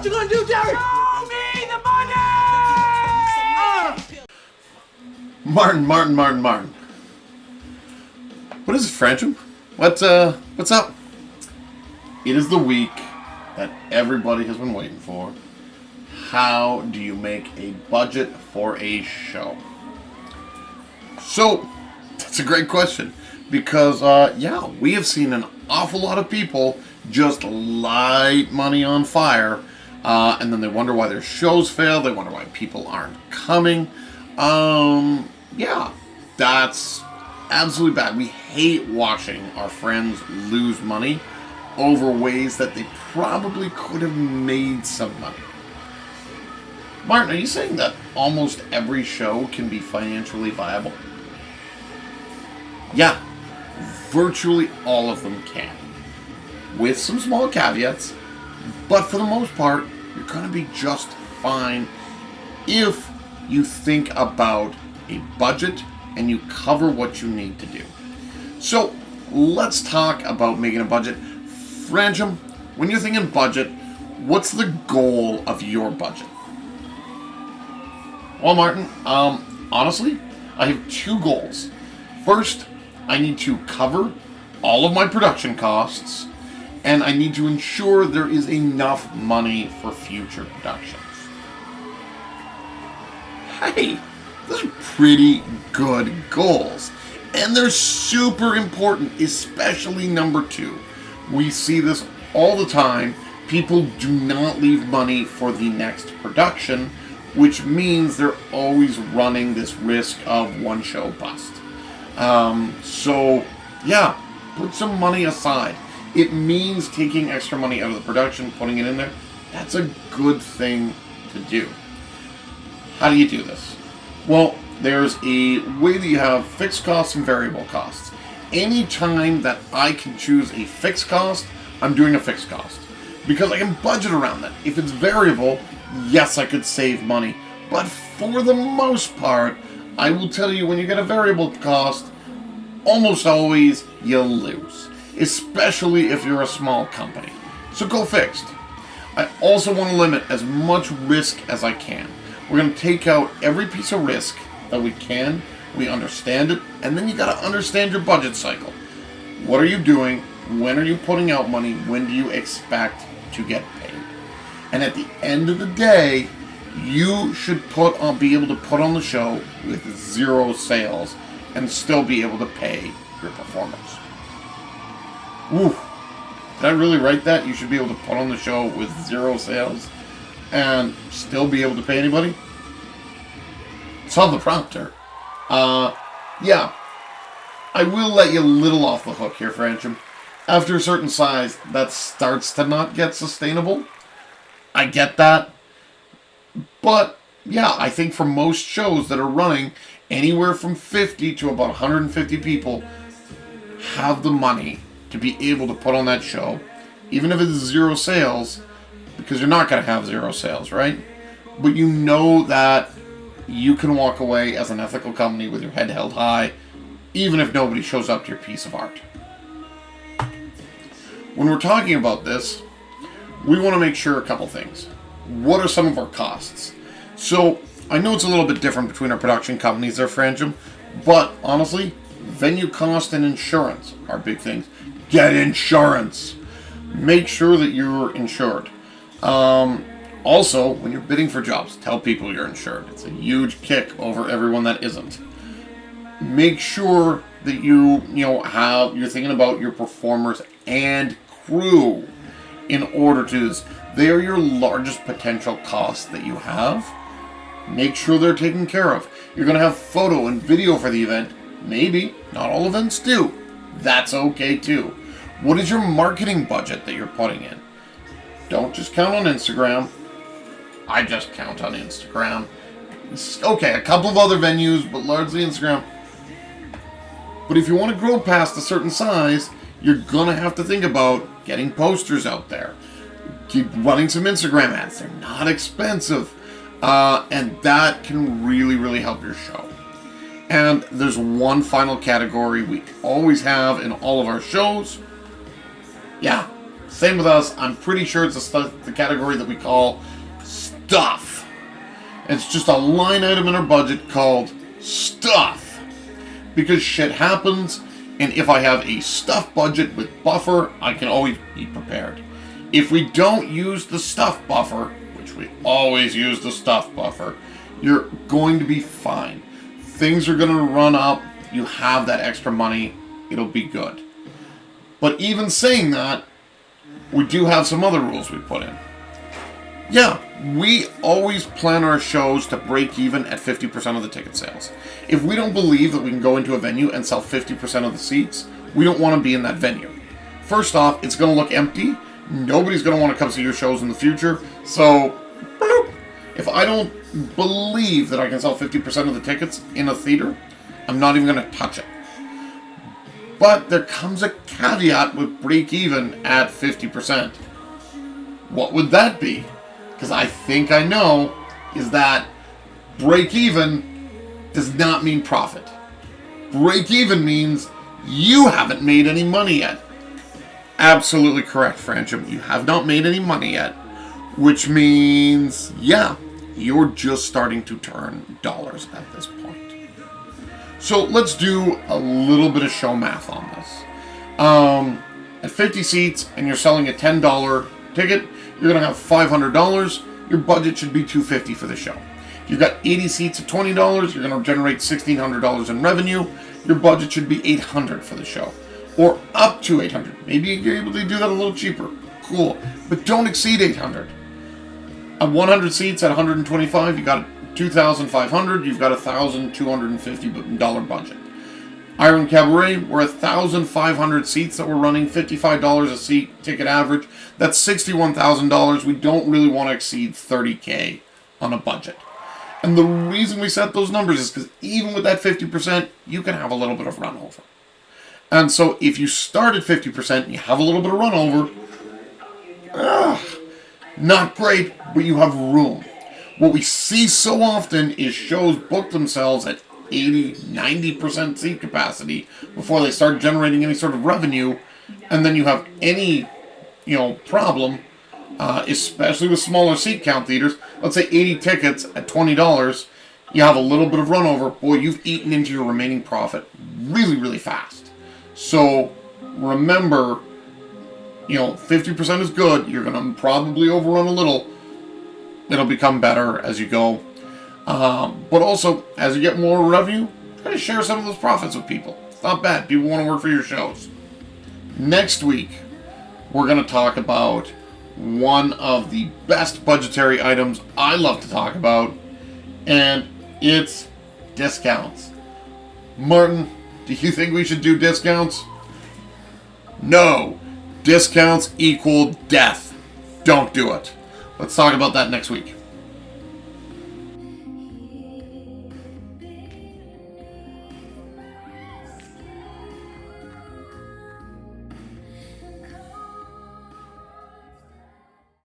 What you gonna do, Jerry? Show me the money! Martin. What is it, Fransham? What's up? It is the week that everybody has been waiting for. How do you make a budget for a show? So, that's a great question. Because, we have seen an awful lot of people just light money on fire. And then they wonder why their shows fail. They wonder why people aren't coming. That's absolutely bad. We hate watching our friends lose money over ways that they probably could have made some money. Martin, are you saying that almost every show can be financially viable? Yeah, virtually all of them can. With some small caveats, but for the most part, you're going to be just fine if you think about a budget and you cover what you need to do. So, let's talk about making a budget. Fransham, when you're thinking budget, what's the goal of your budget? Well, Martin, honestly, I have two goals. First, I need to cover all of my production costs, and I need to ensure there is enough money for future productions. Hey, those are pretty good goals. And they're super important, especially number two. We see this all the time. People do not leave money for the next production, which means they're always running this risk of one show bust. Put some money aside. It means taking extra money out of the production, putting it in there. That's a good thing to do. How do you do this? Well, there's a way that you have fixed costs and variable costs. Anytime that I can choose a fixed cost, I'm doing a fixed cost. Because I can budget around that. If it's variable, yes, I could save money. But for the most part, I will tell you when you get a variable cost, almost always you'll lose. Especially if you're a small company. So go fixed. I also want to limit as much risk as I can. We're going to take out every piece of risk that we can. We understand it. And then you got to understand your budget cycle. What are you doing? When are you putting out money? When do you expect to get paid? And at the end of the day, you should be able to put on the show with zero sales and still be able to pay your performers. Ooh, did I really write that? You should be able to put on the show with zero sales and still be able to pay anybody? Saw the prompter. I will let you a little off the hook here, Fransham. After a certain size, that starts to not get sustainable. I get that. But, I think for most shows that are running, anywhere from 50 to about 150 people have the money to be able to put on that show, even if it's zero sales, because you're not going to have zero sales, right? But you know that you can walk away as an ethical company with your head held high, even if nobody shows up to your piece of art. When we're talking about this, we want to make sure a couple things. What are some of our costs? So, I know it's a little bit different between our production companies there, Fransham, but honestly, venue cost and insurance are big things. Get insurance! Make sure that you're insured. Also, when you're bidding for jobs, tell people you're insured. It's a huge kick over everyone that isn't. Make sure that you're thinking about your performers and crew in order to do this. They are your largest potential costs that you have. Make sure they're taken care of. You're going to have photo and video for the event. Maybe. Not all events do. That's okay too. What is your marketing budget that you're putting in? Don't just count on Instagram. I just count on Instagram. Okay, a couple of other venues, but largely Instagram. But if you want to grow past a certain size, you're going to have to think about getting posters out there. Keep running some Instagram ads. They're not expensive. And that can really, really help your show. And there's one final category we always have in all of our shows. Same with us. I'm pretty sure it's the category that we call stuff. It's just a line item in our budget called stuff. Because shit happens, and if I have a stuff budget with buffer, I can always be prepared. If we don't use the stuff buffer, which we always use the stuff buffer, you're going to be fine. Things are going to run up. You have that extra money. It'll be good. But even saying that, we do have some other rules we put in. Yeah, we always plan our shows to break even at 50% of the ticket sales. If we don't believe that we can go into a venue and sell 50% of the seats, we don't want to be in that venue. First off, it's going to look empty. Nobody's going to want to come see your shows in the future. So, bloop. If I don't believe that I can sell 50% of the tickets in a theater, I'm not even going to touch it. But there comes a caveat with break even at 50%. What would that be? Because I think I know, is that break even does not mean profit. Break even means you haven't made any money yet. Absolutely correct, Fransham. You have not made any money yet. Which means, yeah, you're just starting to turn dollars at this point. So let's do a little bit of show math on this. At 50 seats and you're selling a $10 ticket, you're going to have $500. Your budget should be $250 for the show. If you've got 80 seats at $20, you're going to generate $1,600 in revenue. Your budget should be $800 for the show. Or up to $800. Maybe you're able to do that a little cheaper. Cool. But don't exceed $800. At 100 seats at 125, you got $2,500. You've got a $1,250 budget. Iron Cabaret, we're 1,500 seats that we're running, $55 a seat ticket average. That's $61,000. We don't really want to exceed $30K on a budget. And the reason we set those numbers is because even with that 50%, you can have a little bit of runover. And so if you start at 50% and you have a little bit of runover, not great, but you have room. What we see so often is shows book themselves at 80, 90% seat capacity before they start generating any sort of revenue, and then you have any, problem, especially with smaller seat count theaters. Let's say 80 tickets at $20, you have a little bit of runover. Boy, you've eaten into your remaining profit really, really fast. So remember, 50% is good. You're going to probably overrun a little. It'll become better as you go. But also, as you get more revenue, try to share some of those profits with people. It's not bad. People want to work for your shows. Next week, we're going to talk about one of the best budgetary items I love to talk about, and it's discounts. Martin, do you think we should do discounts? No. Discounts equal death. Don't do it. Let's talk about that next week.